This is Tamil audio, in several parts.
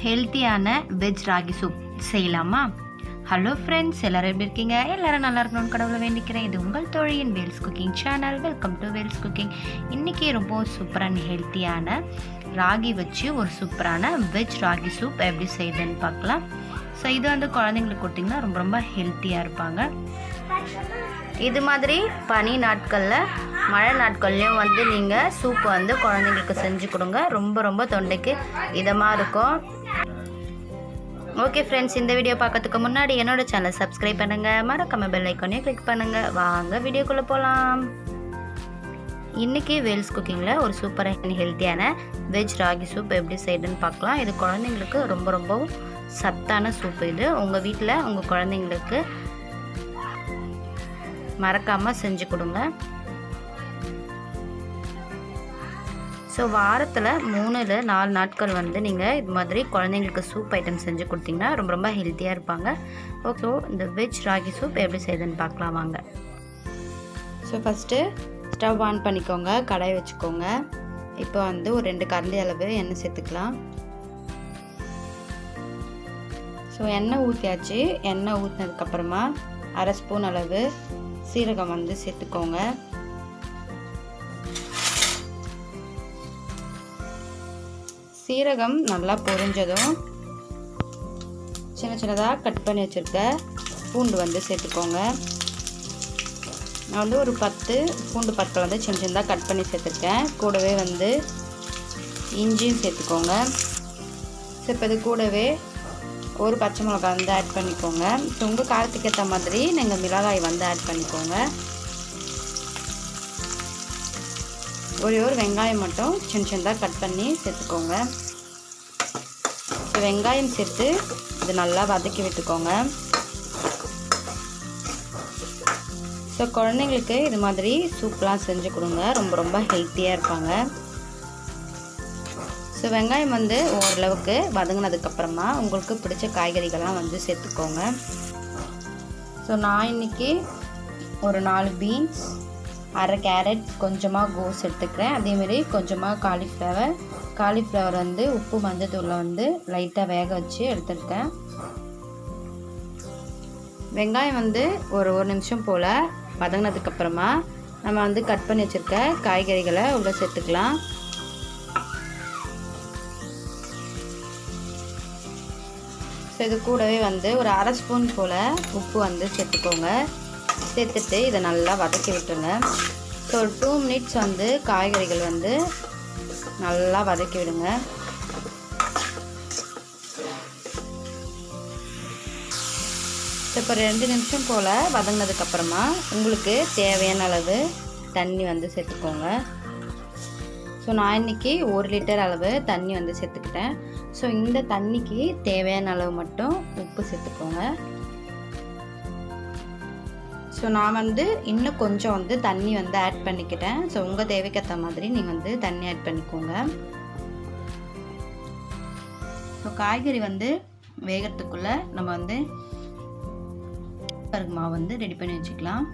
ஹெல்த்தியான வெஜ் ராகி சூப் செய்யலாமா? ஹலோ ஃப்ரெண்ட்ஸ், எல்லோரும் எப்படி இருக்கீங்க? எல்லோரும் நல்லா இருக்கணும்னு கடவுளை வேண்டிக்கிறேன். இது உங்கள் தோழியின் Vels cooking channel. Welcome to Vels cooking. இன்றைக்கி ரொம்ப சூப்பரான ஹெல்த்தியான ராகி வச்சு ஒரு சூப்பரான வெஜ் ராகி சூப் எப்படி செய்யுதுன்னு பார்க்கலாம். ஸோ இது குழந்தைங்களுக்கு கொடுத்திங்கன்னா ரொம்ப ரொம்ப ஹெல்த்தியாக இருப்பாங்க. இது மாதிரி பனி நாட்களில் மழை நாட்கள்லையும் நீங்கள் சூப் குழந்தைங்களுக்கு செஞ்சு கொடுங்க. ரொம்ப ரொம்ப தொண்டைக்கு இதமாக இருக்கும். ஓகே ஃப்ரெண்ட்ஸ், இந்த வீடியோ பார்க்கறதுக்கு முன்னாடி என்னோட சேனல் சப்ஸ்கிரைப் பண்ணுங்கள், மறக்காம பெல் ஐக்கானையும் கிளிக் பண்ணுங்கள். வாங்க வீடியோக்குள்ளே போகலாம். இன்றைக்கி வேல்ஸ் குக்கிங்கில் ஒரு சூப்பரான ஹெல்த்தியான வெஜ் ராகி சூப் எப்படி செய்யுதுன்னு பார்க்கலாம். இது குழந்தைங்களுக்கு ரொம்ப ரொம்ப சத்தான சூப். இது உங்கள் வீட்டில் உங்கள் குழந்தைங்களுக்கு மறக்காமல் செஞ்சு கொடுங்க. ஸோ வாரத்தில் 3-4 நாட்கள் நீங்கள் இது மாதிரி குழந்தைங்களுக்கு சூப் ஐட்டம் செஞ்சு கொடுத்தீங்கன்னா ரொம்ப ரொம்ப ஹெல்த்தியாக இருப்பாங்க. ஓகே, இந்த வெஜ் ராகி சூப் எப்படி செய்யுதுன்னு பார்க்கலாம் வாங்க. ஸோ ஃபஸ்ட்டு ஸ்டவ் ஆன் பண்ணிக்கோங்க, கடாய் வச்சுக்கோங்க. இப்போ ஒரு 2 கரண்டி அளவு எண்ணெய் சேர்த்துக்கலாம். ஸோ எண்ணெய் ஊற்றியாச்சு. எண்ணெய் ஊற்றினதுக்கப்புறமா 1/2 ஸ்பூன் அளவு சீரகம் சேர்த்துக்கோங்க. சீரகம் நல்லா பொரிஞ்சதும் சின்ன சின்னதாக கட் பண்ணி வச்சுருக்க பூண்டு சேர்த்துக்கோங்க. நான் ஒரு 10 பூண்டு பற்கள் சின்ன சின்னதாக கட் பண்ணி சேர்த்துருக்கேன். கூடவே இஞ்சியும் சேர்த்துக்கோங்க. ஸோ இப்போ இது கூடவே ஒரு பச்சை மிளகாய் ஆட் பண்ணிக்கோங்க. ஸோ உங்கள் காரத்துக்கு ஏற்ற மாதிரி நீங்கள் மிளகாய் ஆட் பண்ணிக்கோங்க. ஒரு வெங்காயம் மட்டும் சின்ன சின்னதாக கட் பண்ணி சேர்த்துக்கோங்க. ஸோ வெங்காயம் சேர்த்து இது நல்லா வதக்கி விட்டுக்கோங்க. ஸோ குழந்தைங்களுக்கு இது மாதிரி சூப்லாம் செஞ்சு கொடுங்க, ரொம்ப ரொம்ப ஹெல்த்தியாக இருப்பாங்க. ஸோ வெங்காயம் ஓரளவுக்கு வதங்கினதுக்கப்புறமா உங்களுக்கு பிடிச்ச காய்கறிகள்லாம் சேர்த்துக்கோங்க. ஸோ நான் இன்றைக்கி ஒரு 4 பீன்ஸ், 1/2 கேரட், கொஞ்சமாக கோஸ் எடுத்துக்கிறேன். அதேமாரி கொஞ்சமாக காலிஃப்ளவர் உப்பு மஞ்சத்தூளில் லைட்டாக வேக வச்சு எடுத்துருக்கேன். வெங்காயம் ஒரு 1 நிமிஷம் போல் வதங்கினதுக்கப்புறமா நம்ம கட் பண்ணி வச்சுருக்க காய்கறிகளை உள்ளே சேர்த்துக்கலாம். ஸோ இது கூடவே ஒரு 1/2 ஸ்பூன் போல் உப்பு சேர்த்துக்கோங்க. சேர்த்துட்டு இதை நல்லா வதக்கி விட்டுருங்க. ஸோ ஒரு 2 மினிட்ஸ் காய்கறிகள் நல்லா வதக்கி விடுங்க. ஸோ இப்போ 2 நிமிஷம் போல் வதங்கினதுக்கப்புறமா உங்களுக்கு தேவையான அளவு தண்ணி சேர்த்துக்கோங்க. ஸோ நான் இன்றைக்கி 1 லிட்டர் அளவு தண்ணி சேர்த்துக்கிட்டேன். ஸோ இந்த தண்ணிக்கு தேவையான அளவு மட்டும் உப்பு சேர்த்துக்கோங்க. ஸோ நான் இன்னும் கொஞ்சம் தண்ணி ஆட் பண்ணிக்கிட்டேன். ஸோ உங்கள் தேவைக்கேற்ற மாதிரி நீங்கள் தண்ணி ஆட் பண்ணிக்கோங்க. ஸோ காய்கறி வேகிறதுக்குள்ளே நம்ம கேழ்வரகு மாவு ரெடி பண்ணி வச்சுக்கலாம்.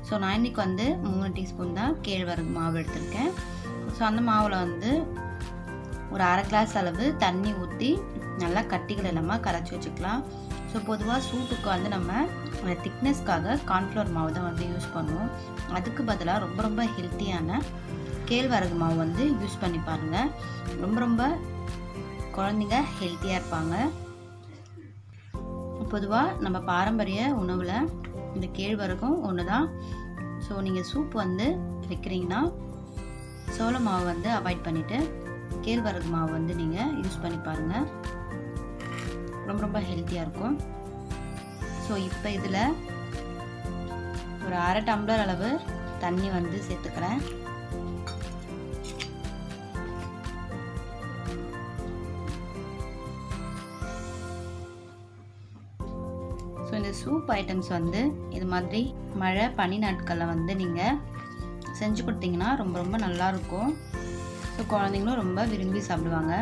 ஸோ நான் இன்றைக்கி 3 டீஸ்பூன் தான் கேழ்வரகு மாவு எடுத்திருக்கேன். ஸோ அந்த மாவில் ஒரு 1/2 கிளாஸ் அளவு தண்ணி ஊற்றி நல்லா கட்டிகள் இல்லாமல் கரைச்சி வச்சுக்கலாம். ஸோ பொதுவாக சூப்புக்கு நம்ம திக்னஸ்க்காக கார்ன்ஃப்ளவர் மாவு தான் யூஸ் பண்ணுவோம். அதுக்கு பதிலாக ரொம்ப ரொம்ப ஹெல்த்தியான கேழ்வரகு மாவு யூஸ் பண்ணி பாருங்கள். ரொம்ப ரொம்ப குழந்தைங்க ஹெல்த்தியாக இருப்பாங்க. பொதுவாக நம்ம பாரம்பரிய உணவில் இந்த கேழ்வரகும் ஒன்று தான். ஸோ நீங்கள் சூப் வைக்கிறீங்கன்னா சோள மாவு அவாய்ட் பண்ணிவிட்டு கேழ்வரகு மாவு நீங்கள் யூஸ் பண்ணி பாருங்கள், ரொம்ப ரொம்ப ஹெல்த்தியாக இருக்கும். ஸோ இப்போ இதில் ஒரு 1/2 டம்ளர் அளவு தண்ணி சேர்த்துக்கிறேன். ஸோ இந்த சூப் ஐட்டம்ஸ் இது மாதிரி மழை பனி நாட்களில் நீங்கள் செஞ்சு கொடுத்தீங்கன்னா ரொம்ப ரொம்ப நல்லாயிருக்கும். ஸோ குழந்தைங்களும் ரொம்ப விரும்பி சாப்பிடுவாங்க.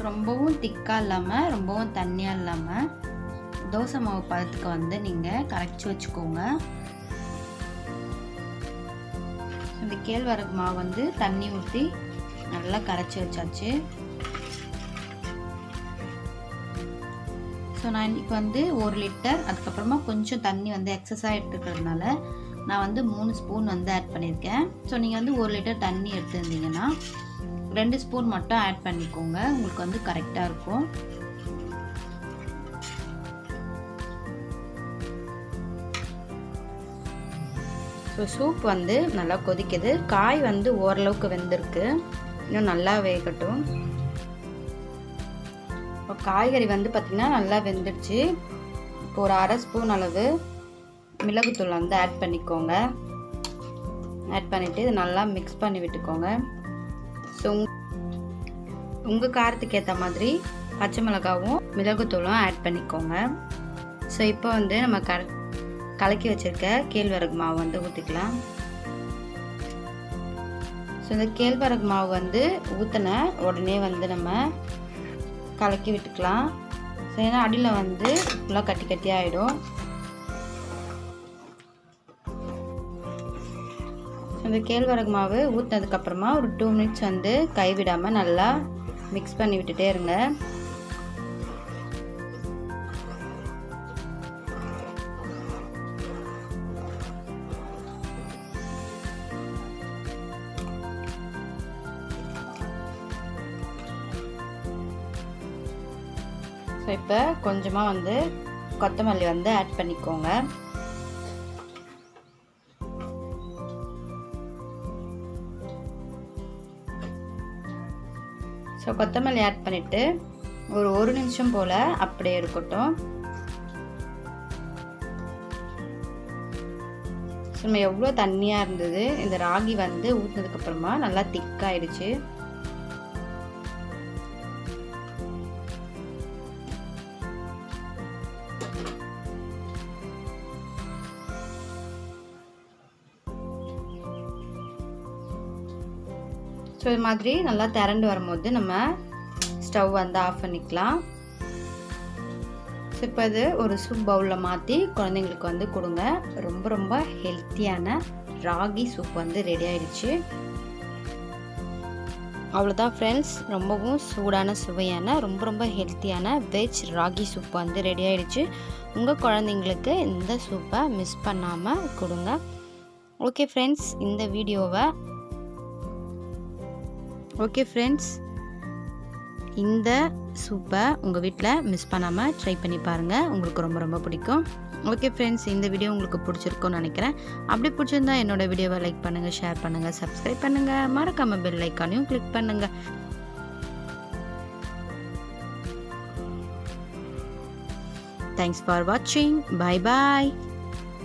ரொம்பவும் திக்காக இல்லாமல் ரொம்பவும் தண்ணியாக இல்லாமல் தோசை மாவு பதத்துக்கு வந்து நீங்கள் கரைச்சி வச்சுக்கோங்க. இந்த கேழ்வரகு மாவு வந்து தண்ணி ஊற்றி நல்லா கரைச்சி வச்சாச்சு. ஸோ நான் இன்றைக்கி வந்து 1 லிட்டர், அதுக்கப்புறமா கொஞ்சம் தண்ணி வந்து எக்ஸஸாக எடுத்துக்கிறதுனால நான் வந்து 3 ஸ்பூன் வந்து ஆட் பண்ணியிருக்கேன். ஸோ நீங்கள் வந்து 1 லிட்டர் தண்ணி எடுத்துருந்தீங்கன்னா 2 ஸ்பூன் மட்டும் ஆட் பண்ணிக்கோங்க, உங்களுக்கு வந்து கரெக்டாக இருக்கும். ஸோ சூப் வந்து நல்லா கொதிக்குது. காய் வந்து ஓரளவுக்கு வெந்திருக்கு, இன்னும் நல்லா வேகட்டும். இப்போ காய்கறி வந்து பார்த்திங்கன்னா நல்லா வெந்துடுச்சு. இப்போ ஒரு 1/2 ஸ்பூன் அளவு மிளகுத்தூள் வந்து ஆட் பண்ணிக்கோங்க. ஆட் பண்ணிவிட்டு இது நல்லா மிக்ஸ் பண்ணி விட்டுக்கோங்க. ஸோ உங்கள் காரத்துக்கு ஏற்ற மாதிரி பச்சை மிளகாவும் மிளகுத்தூளும் ஆட் பண்ணிக்கோங்க. ஸோ இப்போ வந்து நம்ம கலக்கி வச்சுருக்க கேழ்வரகு மாவு வந்து ஊற்றிக்கலாம். ஸோ இந்த கேழ்வரகு மாவு வந்து ஊற்றின உடனே வந்து நம்ம கலக்கி விட்டுக்கலாம். ஸோ ஏன்னா அடியில் வந்து ஃபுல்லாக கட்டி கட்டி ஆகிடும். இந்த கேழ்வரகு மாவு ஊற்றினதுக்கப்புறமா ஒரு 2 மினிட்ஸ் வந்து கைவிடாமல் நல்லா மிக்ஸ் பண்ணி விட்டுட்டே இருங்க. ஸோ இப்போ கொஞ்சமாக வந்து கொத்தமல்லி வந்து ஆட் பண்ணிக்கோங்க. ஸோ கொத்தமல்லி ஆட் பண்ணிவிட்டு ஒரு 1 நிமிஷம் போல் அப்படியே இருக்கட்டும். ஸோ நம்ம எவ்வளோ தண்ணியாக இருந்தது, இந்த ராகி வந்து ஊற்றினதுக்கப்புறமா நல்லா திக்காயிடுச்சு. ஸோ இது மாதிரி நல்லா திரண்டு வரும்போது நம்ம ஸ்டவ் வந்து ஆஃப் பண்ணிக்கலாம். ஸோ இப்போ இது ஒரு சூப் பவுலில் மாற்றி குழந்தைங்களுக்கு வந்து கொடுங்க. ரொம்ப ரொம்ப ஹெல்த்தியான ராகி சூப் வந்து ரெடி ஆயிடுச்சு. அவ்வளோதான் ஃப்ரெண்ட்ஸ், ரொம்பவும் சூடான சுவையான ரொம்ப ரொம்ப ஹெல்த்தியான வெஜ் ராகி சூப் வந்து ரெடி ஆயிடுச்சு. உங்கள் குழந்தைங்களுக்கு இந்த சூப்பை மிஸ் பண்ணாமல் கொடுங்க. ஓகே ஃப்ரெண்ட்ஸ், இந்த சூப்பை உங்கள் வீட்டில் மிஸ் பண்ணாமல் ட்ரை பண்ணி பாருங்கள், உங்களுக்கு ரொம்ப ரொம்ப பிடிக்கும். ஓகே ஃப்ரெண்ட்ஸ், இந்த வீடியோ உங்களுக்கு பிடிச்சிருக்கும்னு நினைக்கிறேன். அப்படி பிடிச்சிருந்தா என்னோடய வீடியோவை லைக் பண்ணுங்கள், ஷேர் பண்ணுங்கள், சப்ஸ்கிரைப் பண்ணுங்கள், மறக்காமல் பெல் ஐக்கானையும் கிளிக் பண்ணுங்கள். தேங்க்ஸ் ஃபார் வாட்சிங். Bye bye.